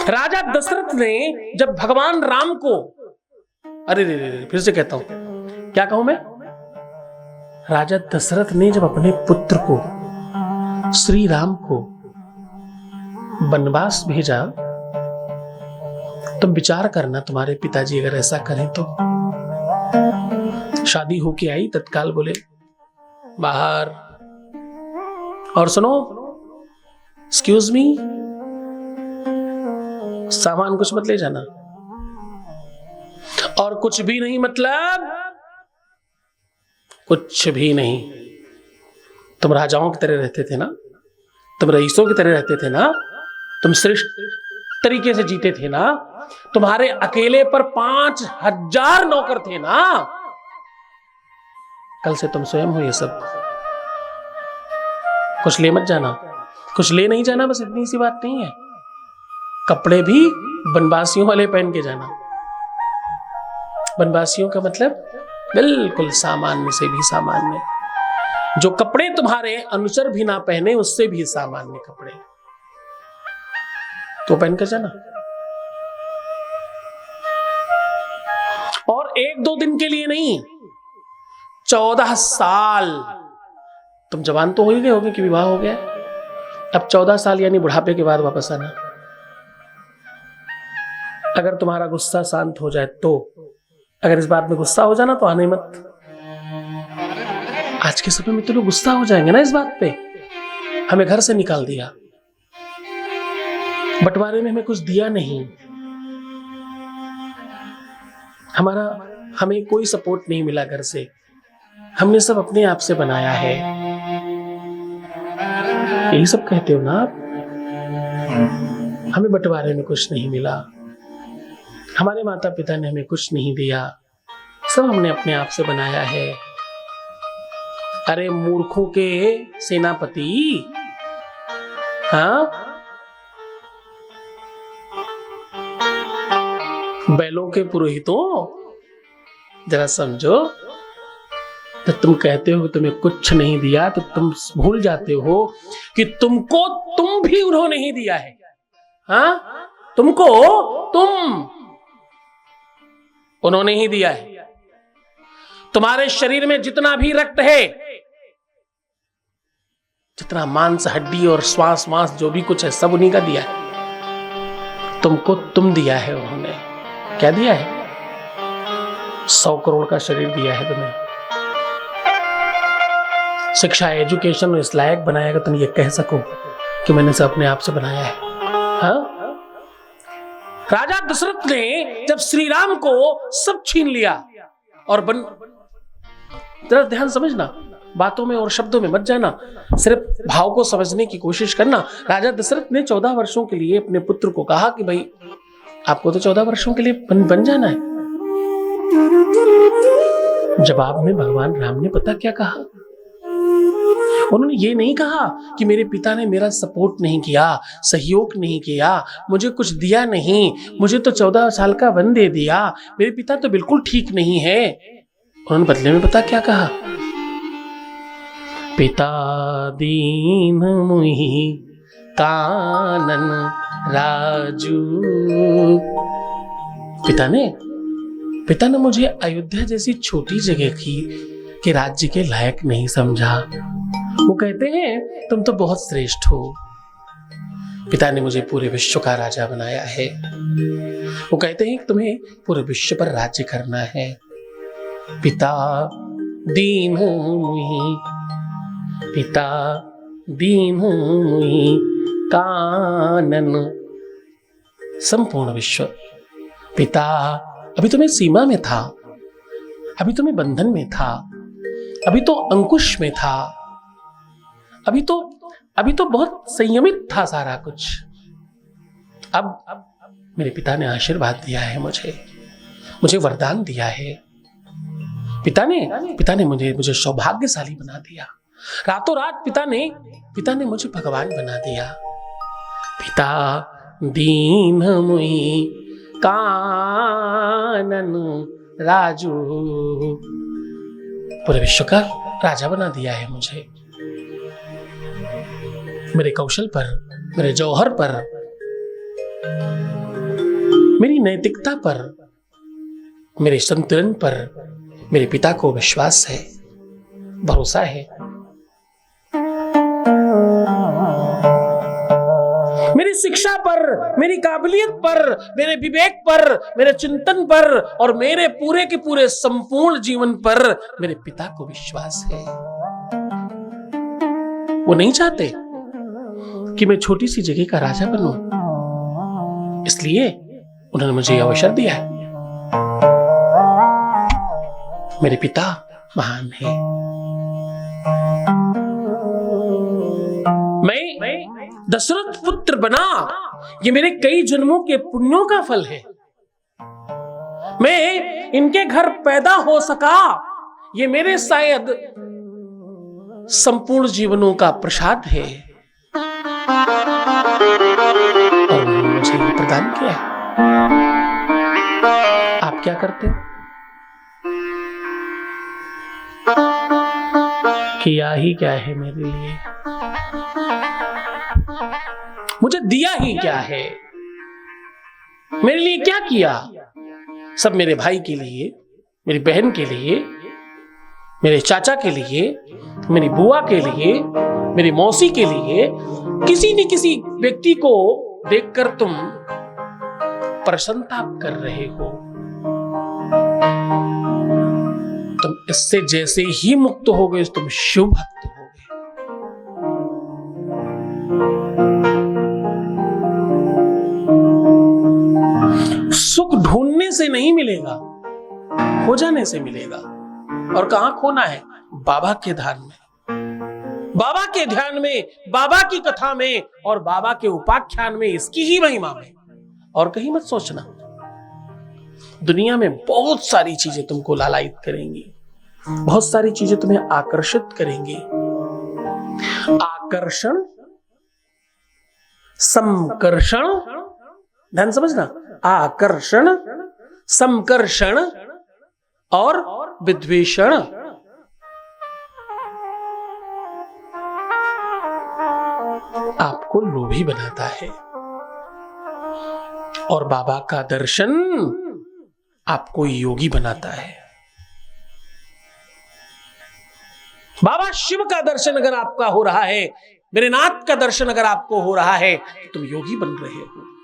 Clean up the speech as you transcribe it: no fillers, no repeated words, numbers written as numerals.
राजा दशरथ ने जब भगवान राम को, अरे फिर से कहता हूं, क्या कहूं मैं, राजा दशरथ ने जब अपने पुत्र को, श्री राम को वनवास भेजा, तुम विचार करना, तुम्हारे पिताजी अगर ऐसा करें तो। शादी होके आई, तत्काल बोले बाहर, और सुनो, एक्सक्यूज मी, सामान कुछ मत ले जाना। और कुछ भी नहीं मतलब कुछ भी नहीं। तुम राजाओं की तरह रहते थे ना, तुम रईसों की तरह रहते थे ना, तुम श्रेष्ठ तरीके से जीते थे ना, तुम्हारे अकेले पर 5000 नौकर थे ना। कल से तुम स्वयं हो ये सब। कुछ ले मत जाना, कुछ ले नहीं जाना, बस इतनी सी बात नहीं है। कपड़े भी वनवासियों वाले पहन के जाना। वनवासियों का मतलब बिल्कुल सामान्य से भी सामान्य, जो कपड़े तुम्हारे अनुचर भी ना पहने उससे भी सामान्य कपड़े तो पहनकर जाना। और 1-2 दिन के लिए नहीं, 14 साल। तुम जवान तो हो ही गए होगे कि विवाह हो गया, अब 14 साल यानी बुढ़ापे के बाद वापस आना। अगर तुम्हारा गुस्सा शांत हो जाए तो, अगर इस बात में गुस्सा हो जाना तो आने मत। आज के समय में तो लोग गुस्सा हो जाएंगे ना इस बात पे, हमें घर से निकाल दिया, बंटवारे में हमें कुछ दिया नहीं, हमें कोई सपोर्ट नहीं मिला घर से, हमने सब अपने आप से बनाया है। यही सब कहते हो ना आप। हमें बंटवारे में कुछ नहीं मिला, हमारे माता पिता ने हमें कुछ नहीं दिया, सब हमने अपने आप से बनाया है। अरे मूर्खों के सेनापति, हाँ, बैलों के पुरोहितों, जरा समझो। तो तुम कहते हो कि तुम्हें कुछ नहीं दिया, तो तुम भूल जाते हो कि तुमको तुम भी उन्होंने ही दिया है। हाँ, तुमको तुम उन्होंने ही दिया है। तुम्हारे शरीर में जितना भी रक्त है, जितना मांस हड्डी और श्वास मांस जो भी कुछ है, सब उन्हीं का दिया है। तुमको तुम दिया है उन्होंने। क्या दिया है? 100 करोड़ का शरीर दिया है तुम्हें। शिक्षा, एजुकेशन इस लायक बनाएगा तुम ये कह सको कि मैंने इसे अपने आप से बनाया है। हाँ? राजा दशरथ ने जब श्री राम को सब छीन लिया और जरा ध्यान समझना, बातों में और शब्दों में मत जाना, सिर्फ भाव को समझने की कोशिश करना। राजा दशरथ ने 14 वर्षों के लिए अपने पुत्र को कहा कि भाई आपको तो 14 वर्षों के लिए बन जाना है। जवाब में भगवान राम ने पता क्या कहा? उन्होंने ये नहीं कहा कि मेरे पिता ने मेरा सपोर्ट नहीं किया, सहयोग नहीं किया, मुझे कुछ दिया नहीं, मुझे तो 14 साल का वन दे दिया, मेरे पिता तो बिल्कुल ठीक नहीं है। उन्होंने बदले में पता क्या कहा? पिता दीन मुहि कानन राजू। पिता ने मुझे अयोध्या जैसी छोटी जगह के राज्य के लायक नहीं समझा। वो कहते हैं तुम तो बहुत श्रेष्ठ हो। पिता ने मुझे पूरे विश्व का राजा बनाया है। वो कहते हैं कि तुम्हें पूरे विश्व पर राज्य करना है। पिता दीन मुहि, पिता दीन मुहि कानन। संपूर्ण विश्व। पिता, अभी तुम्हें सीमा में था, अभी तुम्हें बंधन में था, अभी तो अंकुश में था, अभी तो बहुत संयमित था सारा कुछ। अब मेरे पिता ने आशीर्वाद दिया है, मुझे वरदान दिया है। पिता ने मुझे सौभाग्यशाली बना दिया। रातों रात पिता ने मुझे भगवान बना दिया। पिता दीन मुहि कानन राजू। पूरे विश्व का राजा बना दिया है मुझे। मेरे कौशल पर, मेरे जौहर पर मेरी नैतिकता पर, मेरे संतुलन पर मेरे पिता को विश्वास है, भरोसा है। मेरी शिक्षा पर, मेरी काबिलियत पर, मेरे विवेक पर, मेरे चिंतन पर और मेरे पूरे के पूरे संपूर्ण जीवन पर मेरे पिता को विश्वास है। वो नहीं चाहते कि मैं छोटी सी जगह का राजा बनूं, इसलिए उन्होंने मुझे अवसर दिया है। मेरे पिता महान है। मैं दशरथ पुत्र बना, ये मेरे कई जन्मों के पुण्यों का फल है। मैं इनके घर पैदा हो सका, ये मेरे शायद संपूर्ण जीवनों का प्रसाद है और मुझे ये प्रदान किया है। आप क्या करते हो? किया ही क्या है मेरे लिए? मुझे दिया ही क्या है? मेरे लिए क्या किया? सब मेरे भाई के लिए, मेरी बहन के लिए, मेरे चाचा के लिए, मेरी बुआ के लिए, मेरी मौसी के लिए, किसी न किसी व्यक्ति को देखकर तुम प्रसन्नता कर रहे हो। तुम इससे जैसे ही मुक्त हो गए, तुम शुभ भक्त हो गए। सुख ढूंढने से नहीं मिलेगा, खो जाने से मिलेगा। और कहां खोना है? बाबा के ध्यान में, बाबा के ध्यान में, बाबा की कथा में और बाबा के उपाख्यान में, इसकी ही महिमा में। और कहीं मत सोचना। दुनिया में बहुत सारी चीजें तुमको लालायित करेंगी, बहुत सारी चीजें तुम्हें आकर्षित करेंगी। आकर्षण, समकर्षण, ध्यान समझना। आकर्षण, समकर्षण और विद्वेषण। आपको लोभी बनाता है और बाबा का दर्शन आपको योगी बनाता है। बाबा शिव का दर्शन अगर आपका हो रहा है, मेरे नाथ का दर्शन अगर आपको हो रहा है, तो तुम योगी बन रहे हो।